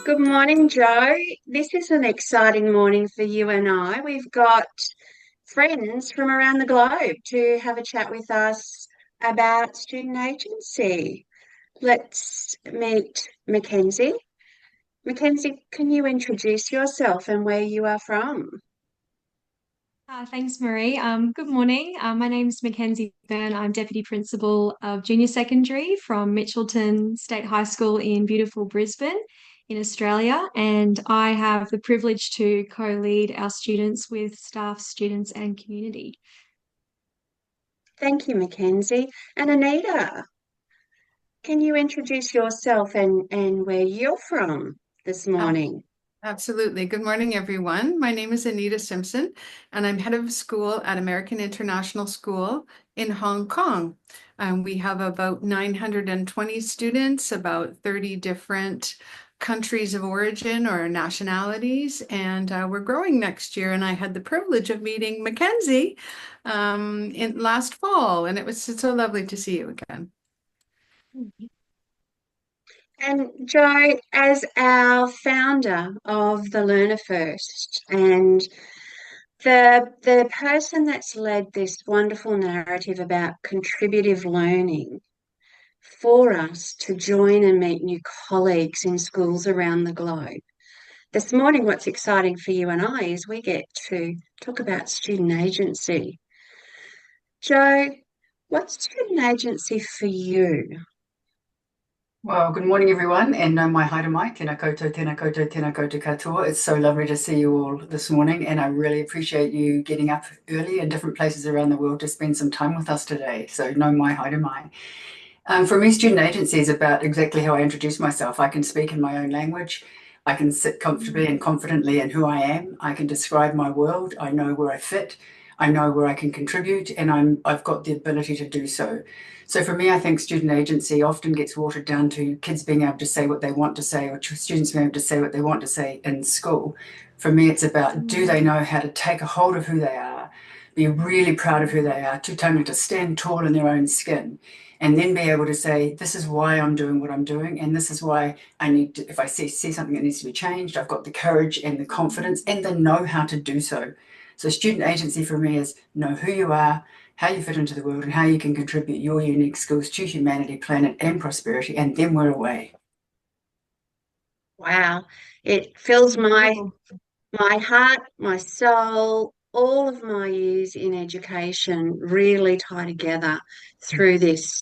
Good morning, Joe. This is an exciting morning for you and I. We've got friends from around the globe to have a chat with us about student agency. Let's meet Mackenzie. Mackenzie, can you introduce yourself and where you are from? Thanks, Maree. Good morning. My name's Mackenzie Byrne. I'm Deputy Principal of Junior Secondary from Mitchelton State High School in beautiful Brisbane in Australia. And I have the privilege to co-lead our students with staff, students, and community. Thank you, Mackenzie. And Anita, can you introduce yourself and where you're from this Ab- morning? Absolutely. Good morning, everyone. My name is Anita Simpson, and I'm head of school at American International School in Hong Kong. We have about 920 students, about 30 different countries of origin or nationalities, and we're growing next year. And I had the privilege of meeting Mackenzie in last fall, and it's so lovely to see you again. And Joe, as our founder of the Learner First and the person that's led this wonderful narrative about contributive learning for us to join and meet new colleagues in schools around the globe. This morning, what's exciting for you and I is we get to talk about student agency. Joe, what's student agency for you? Well, good morning, everyone, and my haere mai, tēnā koutou, tēnā koutou, tēnā koutou katoa. It's so lovely to see you all this morning, and I really appreciate you getting up early in different places around the world to spend some time with us today. So, no mai haere mai. For me, student agency is about exactly how I introduce myself. I can speak in my own language. I can sit comfortably and confidently in who I am. I can describe my world. I know where I fit. I know where I can contribute, and I've got the ability to do so. So for me, I think student agency often gets watered down to kids being able to say what they want to say, or students being able to say what they want to say in school. For me, it's about, do they know how to take a hold of who they are, be really proud of who they are, to stand tall in their own skin, and then be able to say, this is why I'm doing what I'm doing, and this is why I need to, if I see something that needs to be changed, I've got the courage and the confidence and the know-how to do so. So student agency for me is know who you are, how you fit into the world, and how you can contribute your unique skills to humanity, planet, and prosperity, and then we're away. Wow, it fills Beautiful. my heart, my soul, all of my years in education really tie together through this,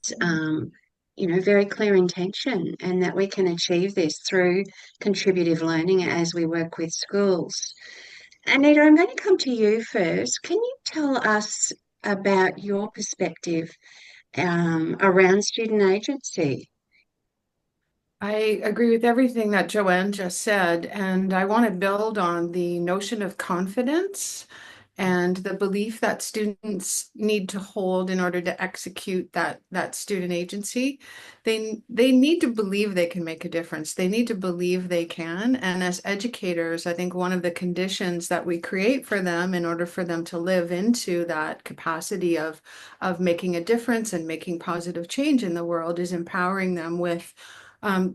very clear intention, and that we can achieve this through contributive learning as we work with schools. Anita, I'm going to come to you first. Can you tell us about your perspective around student agency? I agree with everything that Joanne just said, and I want to build on the notion of confidence and the belief that students need to hold in order to execute that student agency. They need to believe they can make a difference. They need to believe they can. And as educators, I think one of the conditions that we create for them in order for them to live into that capacity of making a difference and making positive change in the world is empowering them with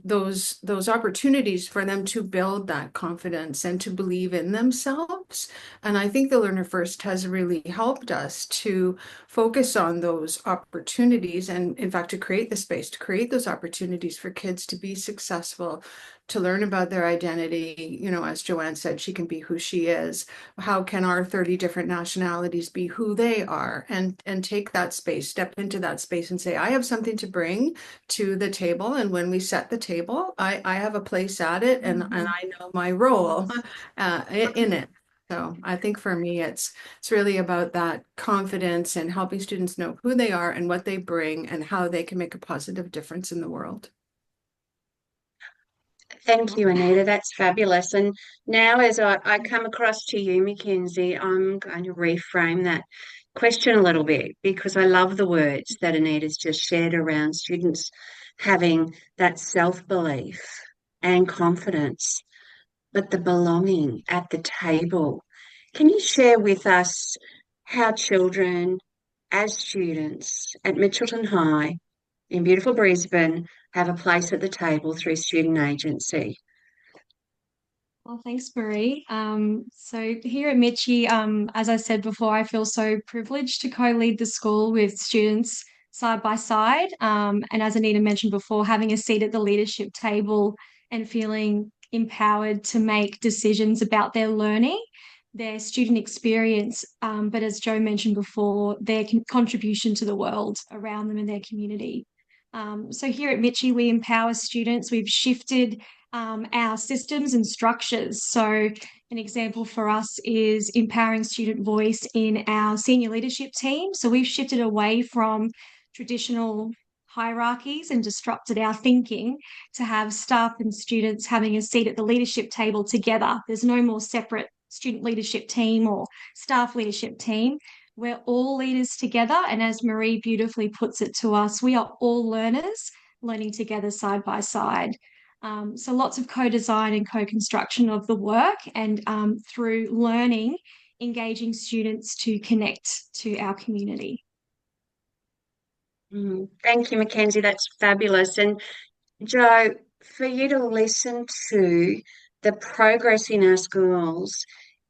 those opportunities for them to build that confidence and to believe in themselves. And I think the Learner First has really helped us to focus on those opportunities and, in fact, to create the space, to create those opportunities for kids to be successful, to learn about their identity. You know, as Joanne said, she can be who she is. How can our 30 different nationalities be who they are, and take that space, step into that space and say, I have something to bring to the table. And when we set the table, I have a place at it, and I know my role in it. So I think for me, it's really about that confidence and helping students know who they are and what they bring and how they can make a positive difference in the world. Thank you, Anita. That's fabulous. And now, as I come across to you, Mackenzie, I'm going to reframe that question a little bit because I love the words that Anita's just shared around students having that self-belief and confidence, but the belonging at the table. Can you share with us how children, as students at Mitchelton High in beautiful Brisbane, have a place at the table through student agency? Well, thanks, Maree. So here at Mitchie, as I said before, I feel so privileged to co-lead the school with students side by side. And as Anita mentioned before, having a seat at the leadership table and feeling empowered to make decisions about their learning, their student experience, but as Joe mentioned before, their contribution to the world around them and their community. So here at Mitchie, we empower students. We've shifted our systems and structures. So, an example for us is empowering student voice in our senior leadership team. So, we've shifted away from traditional hierarchies and disrupted our thinking to have staff and students having a seat at the leadership table together. There's no more separate student leadership team or staff leadership team. We're all leaders together. And as Maree beautifully puts it to us, we are all learners learning together side by side. So lots of co-design and co-construction of the work and through learning, engaging students to connect to our community. Thank you, Mackenzie. That's fabulous. And Joe, for you to listen to the progress in our schools,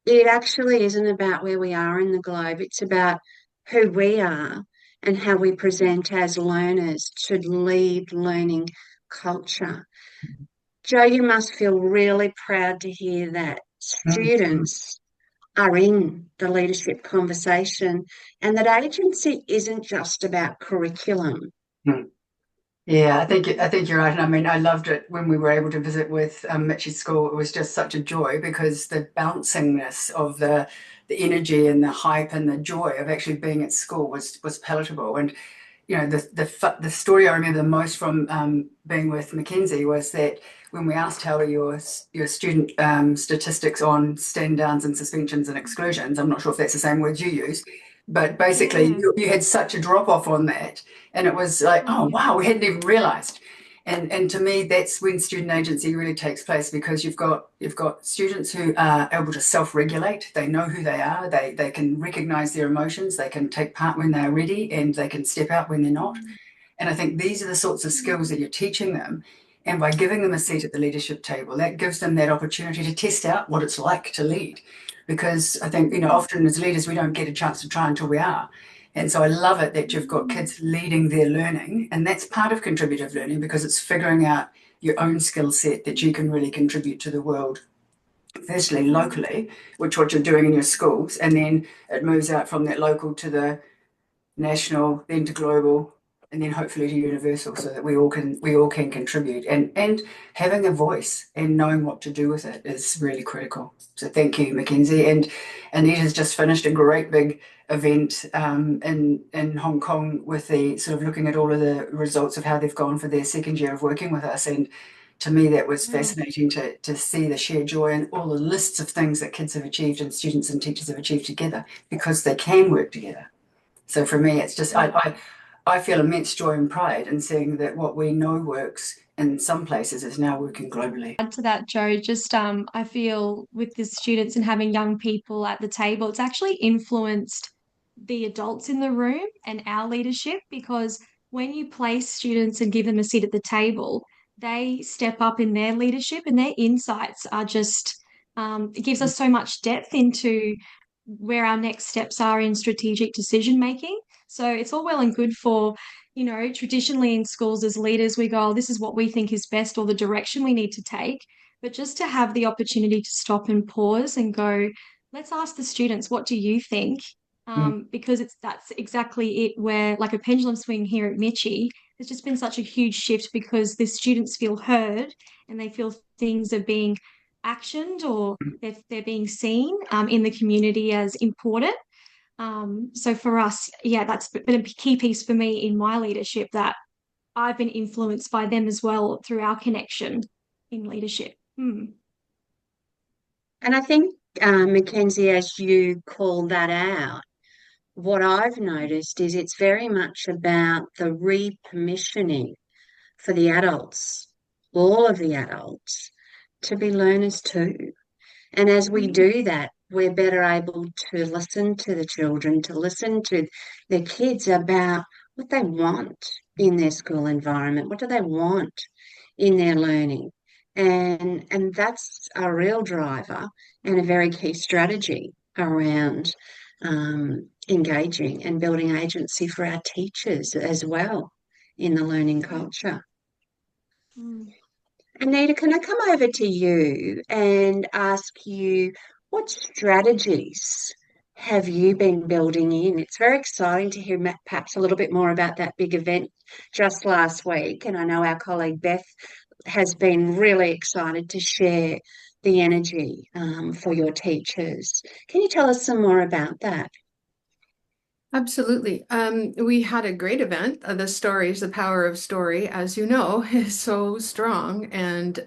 it actually isn't about where we are in the globe. It's about who we are and how we present as learners to lead learning culture. Joe, you must feel really proud to hear that students are in the leadership conversation and that agency isn't just about curriculum. Mm. Yeah, I think you're right. And I mean, I loved it when we were able to visit with Mitch's school. It was just such a joy because the bouncingness of the energy and the hype and the joy of actually being at school was palatable. And you know, the story I remember the most from being with Mackenzie was that when we asked how are your student statistics on stand downs and suspensions and exclusions, I'm not sure if that's the same words you use, but basically you had such a drop off on that, and it was like, oh wow, we hadn't even realised. And to me, that's when student agency really takes place because you've got students who are able to self-regulate. They know who they are. They can recognise their emotions. They can take part when they're ready, and they can step out when they're not. And I think these are the sorts of skills that you're teaching them. And by giving them a seat at the leadership table, that gives them that opportunity to test out what it's like to lead. Because I think, you know, often as leaders, we don't get a chance to try until we are. And so I love it that you've got kids leading their learning. And that's part of contributive learning because it's figuring out your own skill set that you can really contribute to the world. Firstly, locally, which what you're doing in your schools, and then it moves out from that local to the national, then to global, and then hopefully to universal, so that we all can contribute. And having a voice and knowing what to do with it is really critical. So thank you, Mackenzie. And Anita's just finished a great big event in Hong Kong with the sort of looking at all of the results of how they've gone for their second year of working with us. And to me, that was fascinating to see the sheer joy and all the lists of things that kids have achieved and students and teachers have achieved together because they can work together. So for me, it's just I feel immense joy and pride in seeing that what we know works in some places is now working globally. Add to that, Joe, just I feel with the students and having young people at the table, it's actually influenced the adults in the room and our leadership because when you place students and give them a seat at the table, they step up in their leadership and their insights are just, it gives us so much depth into where our next steps are in strategic decision making. So it's all well and good for, you know, traditionally in schools as leaders, we go, oh, this is what we think is best or the direction we need to take. But just to have the opportunity to stop and pause and go, let's ask the students, what do you think? Because that's exactly it where like a pendulum swing here at Mitchie, there's just been such a huge shift because the students feel heard and they feel things are being actioned or they're being seen in the community as important. So for us, yeah, that's been a key piece for me in my leadership that I've been influenced by them as well through our connection in leadership. And I think, Mackenzie, as you call that out, what I've noticed is it's very much about the re-permissioning for the adults, all of the adults, to be learners too. And as we do that, we're better able to listen to the children, to listen to the kids about what they want in their school environment, what do they want in their learning, And that's a real driver and a very key strategy around engaging and building agency for our teachers as well in the learning culture. Mm. Anita, can I come over to you and ask you what strategies have you been building in? It's very exciting to hear perhaps a little bit more about that big event just last week. And I know our colleague Beth has been really excited to share the energy for your teachers. Can you tell us some more about that? Absolutely. We had a great event. The stories, the power of story, as you know, is so strong. And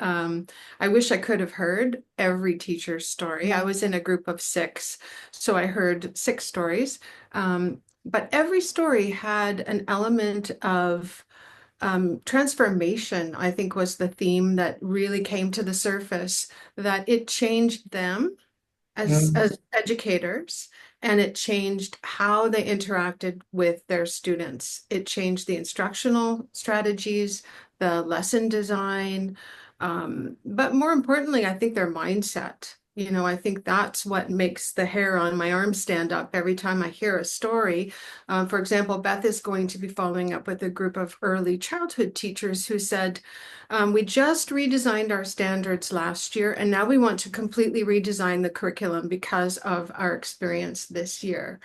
I wish I could have heard every teacher's story. I was in a group of 6, so I heard 6 stories. But every story had an element of transformation, I think was the theme that really came to the surface, that it changed them as educators, and it changed how they interacted with their students. It changed the instructional strategies, the lesson design, but more importantly, I think their mindset. You know, I think that's what makes the hair on my arm stand up every time I hear a story. For example, Beth is going to be following up with a group of early childhood teachers who said, we just redesigned our standards last year, and now we want to completely redesign the curriculum because of our experience this year.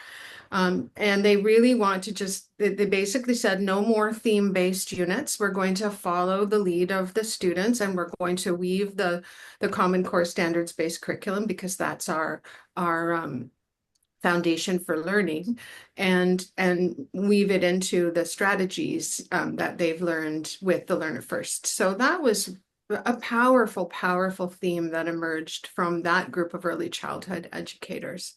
And they really want to they basically said no more theme-based units. We're going to follow the lead of the students, and we're going to weave the Common Core standards-based curriculum because that's our foundation for learning, and weave it into the strategies that they've learned with the Learner First. So that was a powerful, powerful theme that emerged from that group of early childhood educators.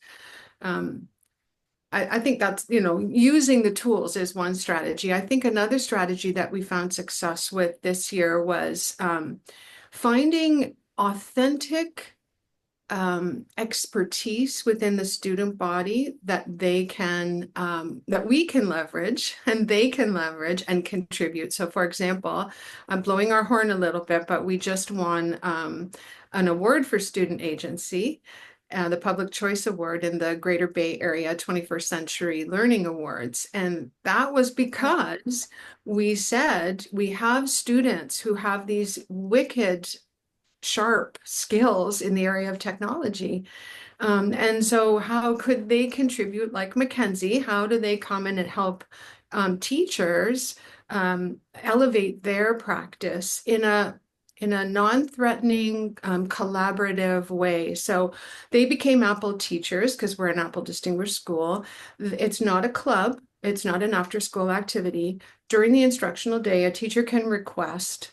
I think that's, you know, using the tools is one strategy. I think another strategy that we found success with this year was finding authentic expertise within the student body that they can that we can leverage and they can leverage and contribute. So for example, I'm blowing our horn a little bit, but we just won an award for student agency, the Public Choice Award in the Greater Bay Area 21st Century Learning Awards. And that was because we said we have students who have these wicked sharp skills in the area of technology. And so how could they contribute, like Mackenzie? How do they come in and help teachers elevate their practice in a non-threatening, collaborative way? So they became Apple teachers because we're an Apple Distinguished School. It's not a club. It's not an after-school activity. During the instructional day, a teacher can request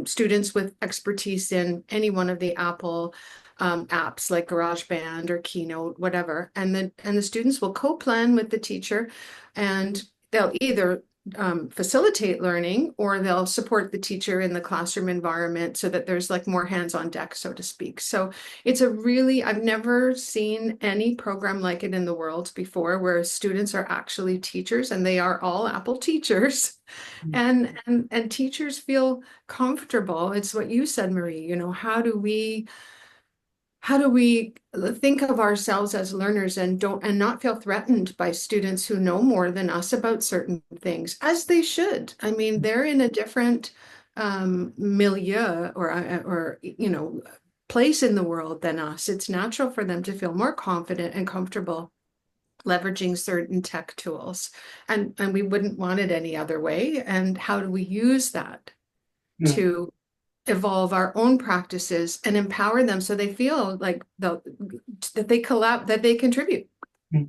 students with expertise in any one of the Apple apps like GarageBand or Keynote, whatever. And the students will co-plan with the teacher, and they'll either facilitate learning or they'll support the teacher in the classroom environment so that there's like more hands on deck, so to speak. So it's I've never seen any program like it in the world before, where students are actually teachers and they are all Apple teachers. And teachers feel comfortable. It's what you said, Maree, you know, how do we think of ourselves as learners and not feel threatened by students who know more than us about certain things, as they should. I mean, they're in a different milieu or you know, place in the world than us. It's natural for them to feel more confident and comfortable leveraging certain tech tools, and we wouldn't want it any other way. And how do we use that to evolve our own practices and empower them so they feel like that they contribute.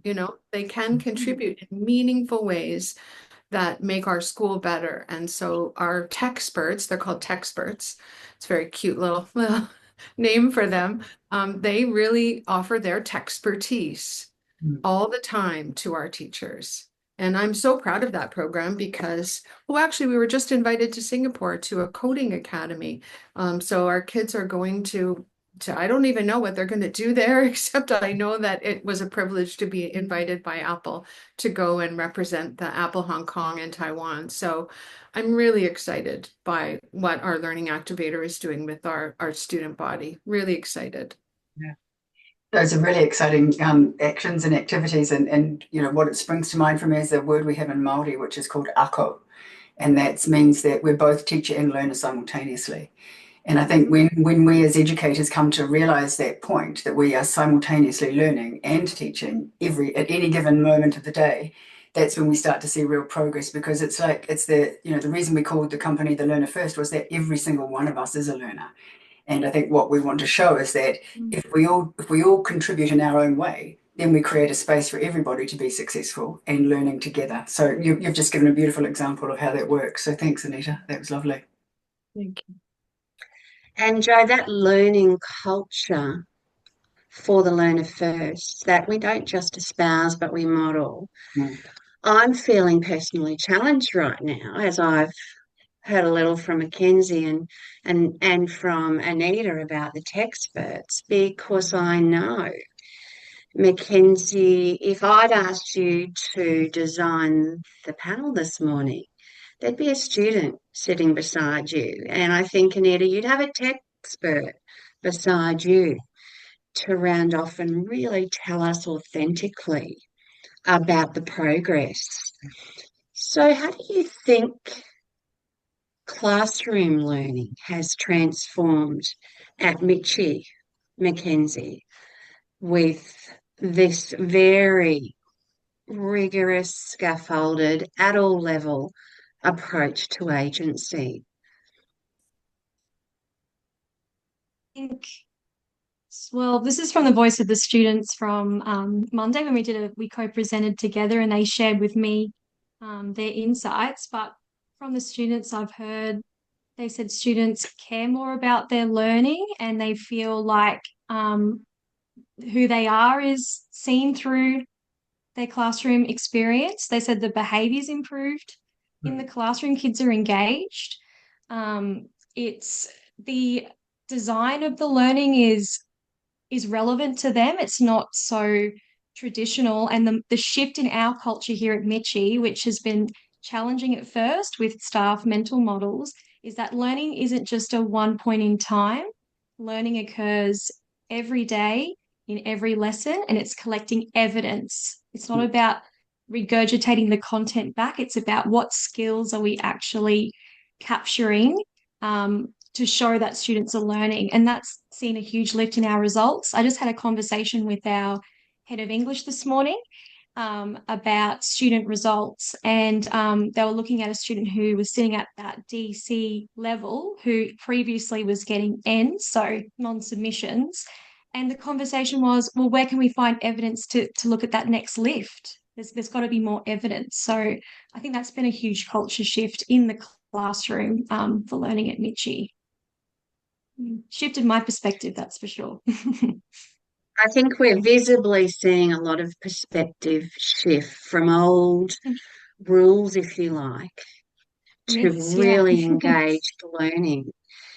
You know, they can contribute in meaningful ways that make our school better. And so our techsperts, they're called techsperts. It's a very cute little name for them. They really offer their techspertise all the time to our teachers. And I'm so proud of that program because, well, actually, we were just invited to Singapore to a coding academy. So our kids are going to I don't even know what they're going to do there, except I know that it was a privilege to be invited by Apple to go and represent the Apple Hong Kong and Taiwan. So I'm really excited by what our learning activator is doing with our student body. Really excited. Yeah. Those are really exciting actions and activities, and what it springs to mind for me is a word we have in Māori, which is called ako, and that means that we're both teacher and learner simultaneously. And I think when we as educators come to realize that point, that we are simultaneously learning and teaching at any given moment of the day, that's when we start to see real progress, because it's the reason we called the company the Learner First was that every single one of us is a learner. And I think what we want to show is that if we all contribute in our own way, then we create a space for everybody to be successful and learning together. So you've just given a beautiful example of how that works. So thanks, Anita. That was lovely. Thank you. And Jo, that learning culture for the learner first, that we don't just espouse, but we model. Mm. I'm feeling personally challenged right now as I've heard a little from Mackenzie and from Anita about the textbooks, because I know, Mackenzie, if I'd asked you to design the panel this morning, there'd be a student sitting beside you. And I think, Anita, you'd have a tech expert beside you to round off and really tell us authentically about the progress. So, how do you think classroom learning has transformed at Mitchie, Mackenzie, with this very rigorous, scaffolded, at all level approach to agency? think, well, this is from the voice of the students from Monday when we co-presented together and they shared with me their insights. But from the students I've heard, they said students care more about their learning and they feel like who they are is seen through their classroom experience. They said the behaviors improved in the classroom, kids are engaged. It's the design of the learning is relevant to them. It's not so traditional. And the shift in our culture here at Mitchie, which has been challenging at first with staff mental models, is that learning isn't just a one point in time. Learning occurs every day in every lesson, and it's collecting evidence. It's not about regurgitating the content back. It's about what skills are we actually capturing to show that students are learning. And that's seen a huge lift in our results. I just had a conversation with our head of English this morning about student results. And they were looking at a student who was sitting at that DC level, who previously was getting N, so non-submissions. And the conversation was, well, where can we find evidence to look at that next lift? There's got to be more evidence. So I think that's been a huge culture shift in the classroom for learning at Mitchie. Shifted my perspective, that's for sure. I think we're visibly seeing a lot of perspective shift from old rules, if you like, to Myths, really yeah. engaged learning.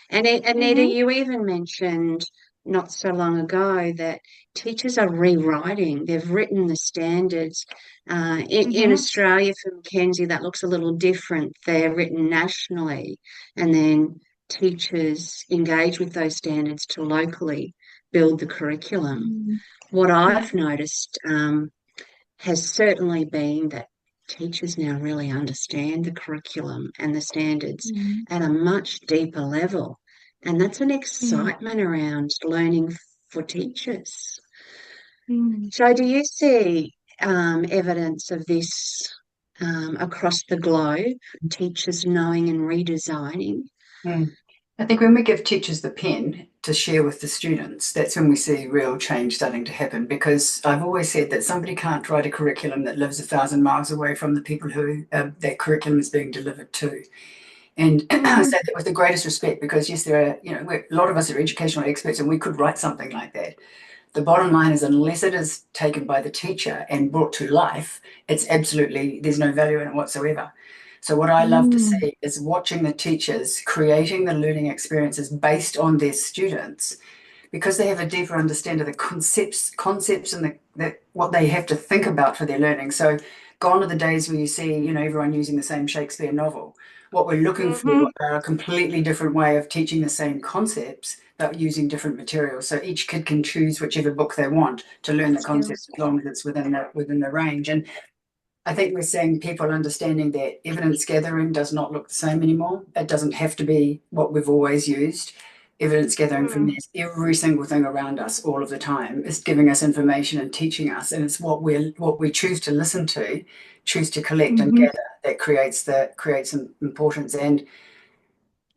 And Anita, you even mentioned not so long ago that teachers are rewriting. They've written the standards. In Australia, for Mackenzie, that looks a little different. They're written nationally, and then teachers engage with those standards to locally build the curriculum. What I've noticed has certainly been that teachers now really understand the curriculum and the standards at a much deeper level. And that's an excitement around learning for teachers. So, do you see evidence of this across the globe, teachers knowing and redesigning? I think when we give teachers the pen to share with the students, that's when we see real change starting to happen. Because I've always said that somebody can't write a curriculum that lives 1,000 miles away from the people who that curriculum is being delivered to. And I say that with the greatest respect, because yes, there are, a lot of us are educational experts and we could write something like that. The bottom line is, unless it is taken by the teacher and brought to life, it's absolutely, there's no value in it whatsoever. So what I love to see is watching the teachers creating the learning experiences based on their students, because they have a deeper understanding of the concepts and what they have to think about for their learning. So gone are the days where you see, everyone using the same Shakespeare novel. What we're looking Mm-hmm. for are a completely different way of teaching the same concepts, but using different materials. So each kid can choose whichever book they want to learn the concepts as long as it's within the range. And I think we're seeing people understanding that evidence gathering does not look the same anymore. It doesn't have to be what we've always used. Evidence gathering for me is every single thing around us all of the time. Is giving us information and teaching us, and it's what we choose to listen to, choose to collect and Mm-hmm. gather that creates some importance. And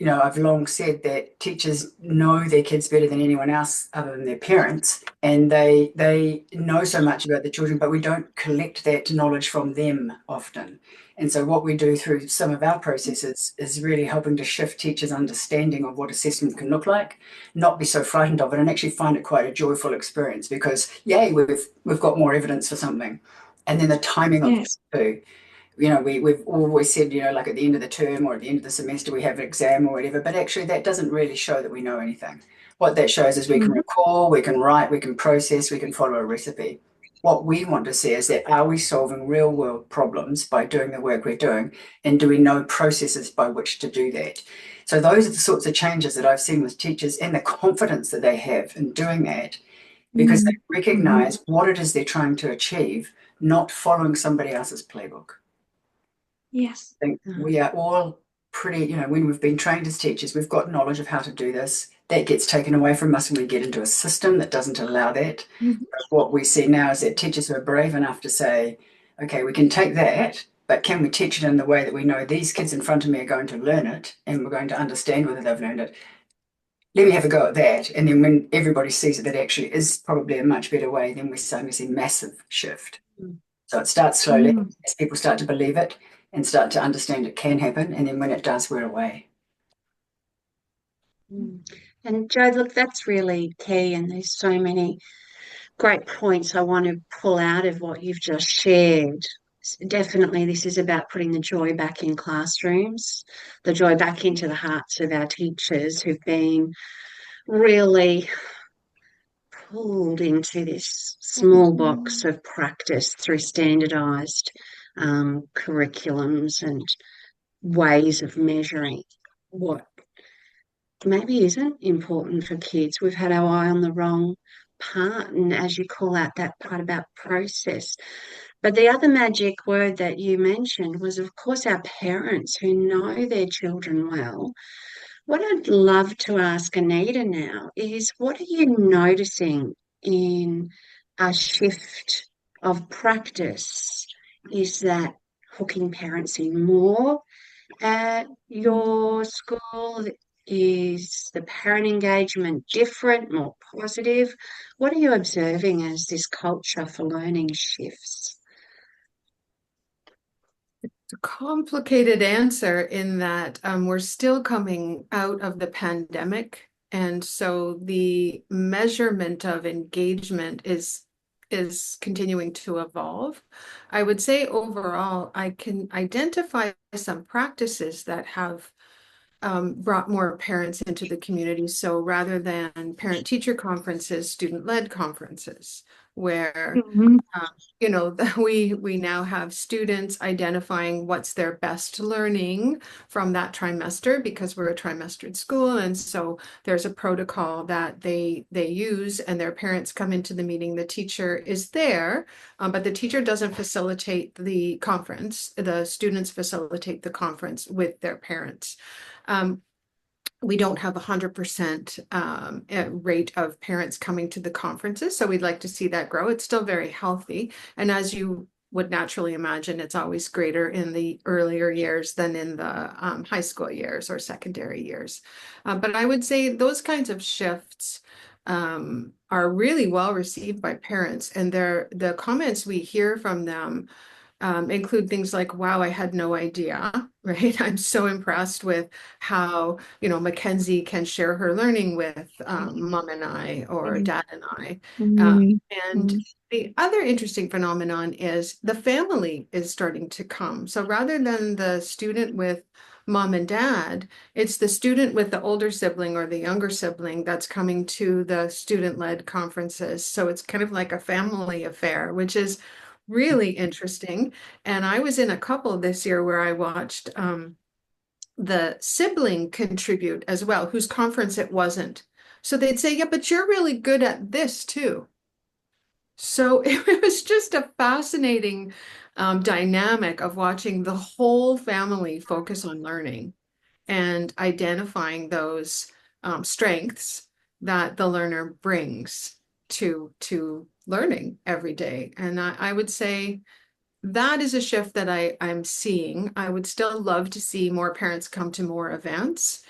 I've long said that teachers know their kids better than anyone else other than their parents, and they know so much about the children, but we don't collect that knowledge from them often. And so what we do through some of our processes is really helping to shift teachers' understanding of what assessment can look like, not be so frightened of it, and actually find it quite a joyful experience because, yay, we've got more evidence for something. And then the timing of it Yes. too. We've always said, like at the end of the term or at the end of the semester, we have an exam or whatever, but actually that doesn't really show that we know anything. What that shows is we can Mm-hmm. recall, we can write, we can process, we can follow a recipe. What we want to see is that are we solving real world problems by doing the work we're doing? And do we know processes by which to do that? So those are the sorts of changes that I've seen with teachers and the confidence that they have in doing that because they Mm-hmm. recognize what it is they're trying to achieve, not following somebody else's playbook. Yes. Think we are all pretty, when we've been trained as teachers, we've got knowledge of how to do this. That gets taken away from us when we get into a system that doesn't allow that. Mm-hmm. But what we see now is that teachers who are brave enough to say, okay, we can take that, but can we teach it in the way that we know these kids in front of me are going to learn it and we're going to understand whether they've learned it? Let me have a go at that. And then when everybody sees it, that actually is probably a much better way, then we're starting to see massive shift. So it starts slowly Mm-hmm. as people start to believe it and start to understand it can happen. And then when it does, we're away. And Joe, look, that's really key, and there's so many great points I want to pull out of what you've just shared. Definitely, this is about putting the joy back in classrooms, the joy back into the hearts of our teachers who've been really pulled into this small box of practice through standardized curriculums and ways of measuring what maybe isn't important for kids. We've had our eye on the wrong part, and as you call out that part about process. But the other magic word that you mentioned was, of course, our parents who know their children well. What I'd love to ask Anita now is what are you noticing in a shift of practice? Is that hooking parents in more at your school? Is the parent engagement different, more positive? What are you observing as this culture for learning shifts? It's a complicated answer in that we're still coming out of the pandemic. And so the measurement of engagement is continuing to evolve. I would say overall, I can identify some practices that have brought more parents into the community. So rather than parent-teacher conferences, student-led conferences, where Mm-hmm. we now have students identifying what's their best learning from that trimester because we're a trimestered school, and so there's a protocol that they use, and their parents come into the meeting. The teacher is there, but the teacher doesn't facilitate the conference. The students facilitate the conference with their parents. We don't have 100% rate of parents coming to the conferences, so we'd like to see that grow. It's still very healthy, and as you would naturally imagine, it's always greater in the earlier years than in the high school years or secondary years. But I would say those kinds of shifts are really well received by parents, and the comments we hear from them include things like, wow, I had no idea, right? I'm so impressed with how, Mackenzie can share her learning with mom and I or dad and I. And the other interesting phenomenon is the family is starting to come. So rather than the student with mom and dad. It's the student with the older sibling or the younger sibling that's coming to the student-led conferences. So it's kind of like a family affair, which is really interesting. And I was in a couple this year where I watched the sibling contribute as well, whose conference it wasn't. So they'd say, yeah, but you're really good at this too. So it was just a fascinating dynamic of watching the whole family focus on learning and identifying those strengths that the learner brings to learning every day. And I would say that is a shift that I'm seeing. I would still love to see more parents come to more events,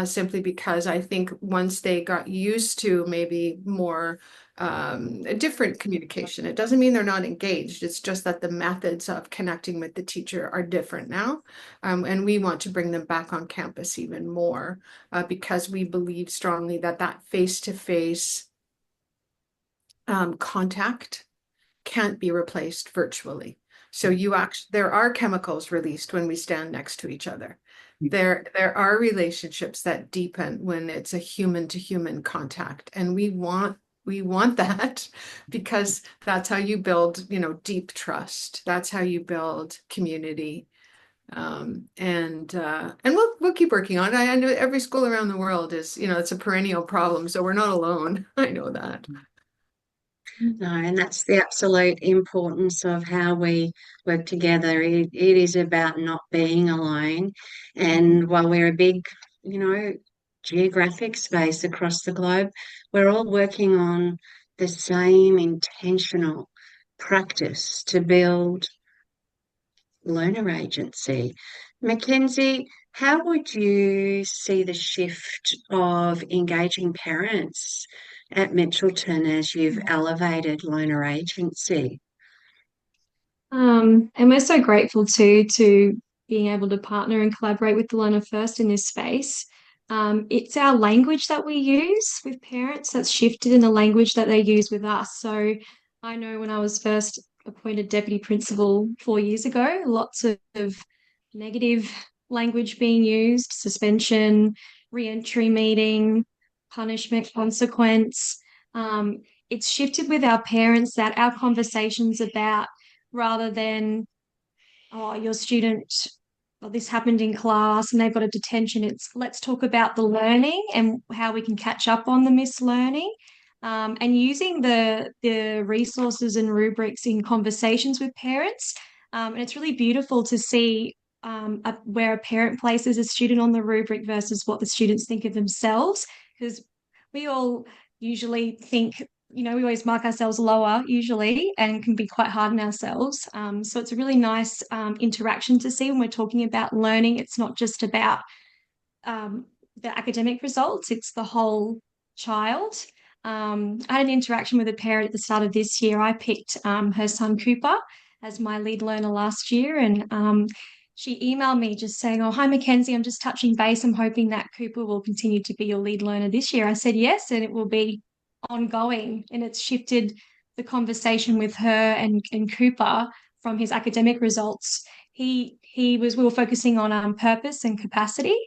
simply because I think once they got used to maybe more a different communication, it doesn't mean they're not engaged. It's just that the methods of connecting with the teacher are different now. And we want to bring them back on campus even more because we believe strongly that that face-to-face contact can't be replaced virtually. So there are chemicals released when we stand next to each other. There are relationships that deepen when it's a human to human contact. And we want that because that's how you build, deep trust. That's how you build community. And we'll keep working on it. I know every school around the world is, it's a perennial problem. So we're not alone. I know that. No, and that's the absolute importance of how we work together. It is about not being alone. And while we're a big, you know, geographic space across the globe, we're all working on the same intentional practice to build learner agency. Mackenzie, how would you see the shift of engaging parents at Mitchelton as you've elevated learner agency? And we're so grateful too to being able to partner and collaborate with the Learner First in this space. It's our language that we use with parents that's shifted in the language that they use with us. So I know when I was first appointed deputy principal 4 years ago, lots of negative language being used, suspension, re-entry meeting, punishment, consequence. It's shifted with our parents that our conversations about rather than, oh, your student, well, this happened in class and they've got a detention. It's let's talk about the learning and how we can catch up on the missed learning. And using the resources and rubrics in conversations with parents. And it's really beautiful to see where a parent places a student on the rubric versus what the students think of themselves. Because we all usually think, we always mark ourselves lower usually and can be quite hard on ourselves. So it's a really nice interaction to see when we're talking about learning. It's not just about the academic results, it's the whole child. I had an interaction with a parent at the start of this year. I picked her son Cooper as my lead learner last year, and she emailed me just saying, "Oh, hi, Mackenzie, I'm just touching base. I'm hoping that Cooper will continue to be your lead learner this year." I said, "Yes, and it will be ongoing." And it's shifted the conversation with her and Cooper from his academic results. We were focusing on purpose and capacity.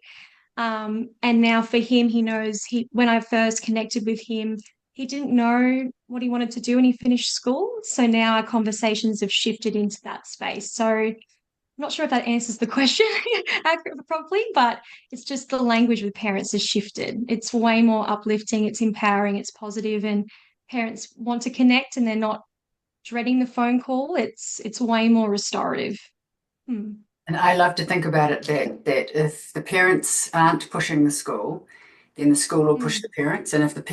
And now for him, he knows when I first connected with him, he didn't know what he wanted to do when he finished school. So now our conversations have shifted into that space. So I'm not sure if that answers the question properly, but it's just the language with parents has shifted. It's way more uplifting, it's empowering, it's positive, and parents want to connect and they're not dreading the phone call. It's way more restorative. Hmm. And I love to think about it that if the parents aren't pushing the school, then the school will push the parents. And if the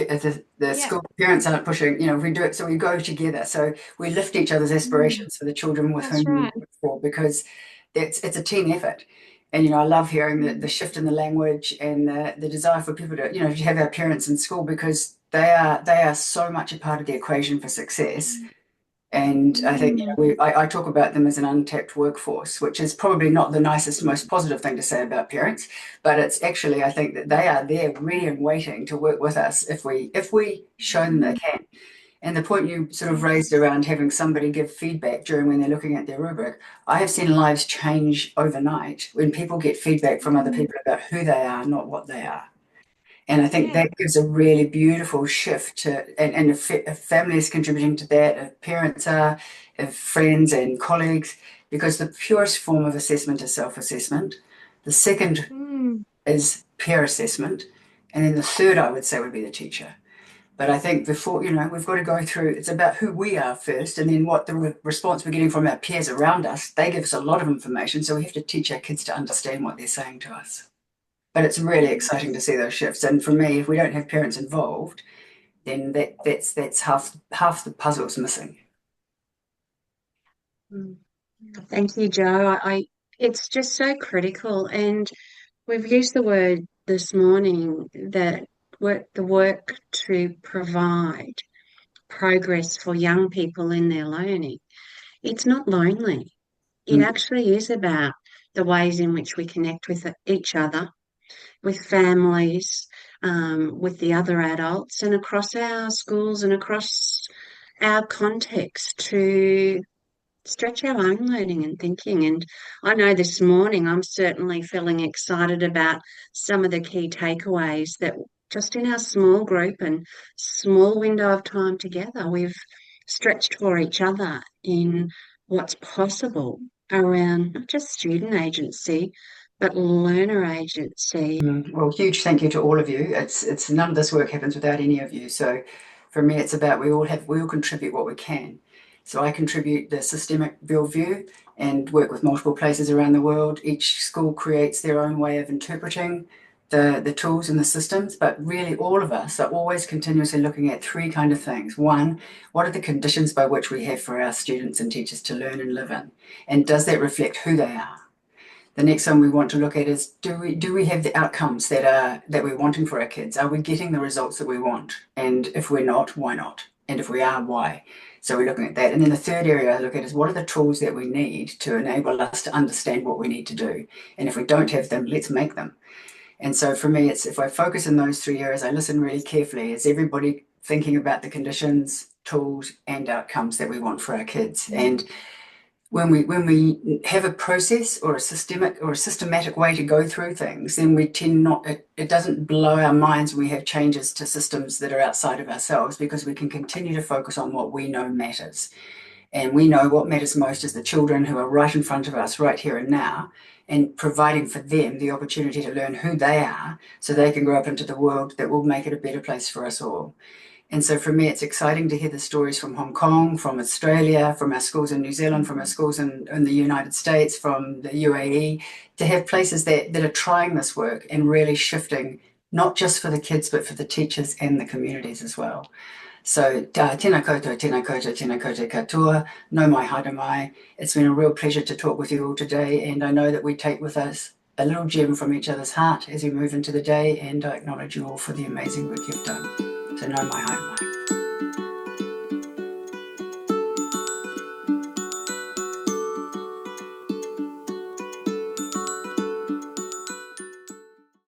Yeah. school parents aren't pushing, we do it. So we go together. So we lift each other's aspirations for the children with That's whom we right. work for, because it's a team effort. And I love hearing the shift in the language and the desire for people to to have our parents in school, because they are so much a part of the equation for success. And I think I talk about them as an untapped workforce, which is probably not the nicest, most positive thing to say about parents, but it's actually, I think that they are there ready and waiting to work with us if we show them they can. And the point you sort of raised around having somebody give feedback during when they're looking at their rubric, I have seen lives change overnight when people get feedback from other people about who they are, not what they are. And I think that gives a really beautiful shift to, and if family is contributing to that, if parents are, if friends and colleagues, because the purest form of assessment is self-assessment. The second is peer assessment. And then the third, I would say, would be the teacher. But I think before, we've got to go through, it's about who we are first, and then what the response we're getting from our peers around us. They give us a lot of information, so we have to teach our kids to understand what they're saying to us. But it's really exciting to see those shifts. And for me, if we don't have parents involved, then that's half the puzzle's missing. Thank you, Joe. It's just so critical, and we've used the word this morning that the work to provide progress for young people in their learning. It's not lonely. It actually is about the ways in which we connect with each other, with families, with the other adults, and across our schools and across our context to stretch our own learning and thinking. And I know this morning I'm certainly feeling excited about some of the key takeaways that just in our small group and small window of time together, we've stretched for each other in what's possible around not just student agency, but learner agency. Well, huge thank you to all of you. It's none of this work happens without any of you. So for me, it's about we all contribute what we can. So I contribute the systemic view and work with multiple places around the world. Each school creates their own way of interpreting the tools and the systems, but really all of us are always continuously looking at three kind of things. One, what are the conditions by which we have for our students and teachers to learn and live in? And does that reflect who they are? The next one we want to look at is do we have the outcomes that we're wanting for our kids? Are we getting the results that we want? And if we're not, why not? And if we are, why? So we're looking at that. And then the third area I look at is what are the tools that we need to enable us to understand what we need to do? And if we don't have them, let's make them. And so for me, it's if I focus in those three areas, I listen really carefully. Is everybody thinking about the conditions, tools, and outcomes that we want for our kids? And when we have a process or a systematic way to go through things, then we tend not, it doesn't blow our minds when we have changes to systems that are outside of ourselves, because we can continue to focus on what we know matters. And we know what matters most is the children who are right in front of us right here and now, and providing for them the opportunity to learn who they are so they can grow up into the world that will make it a better place for us all. And so for me, it's exciting to hear the stories from Hong Kong, from Australia, from our schools in New Zealand, from our schools in the United States, from the UAE, to have places that are trying this work and really shifting, not just for the kids, but for the teachers and the communities as well. So tēnā koutou, tēnā koutou, tēnā koutou katoa, no mai haere mai. It's been a real pleasure to talk with you all today, and I know that we take with us a little gem from each other's heart as we move into the day, and I acknowledge you all for the amazing work you've done. So no mai haere mai.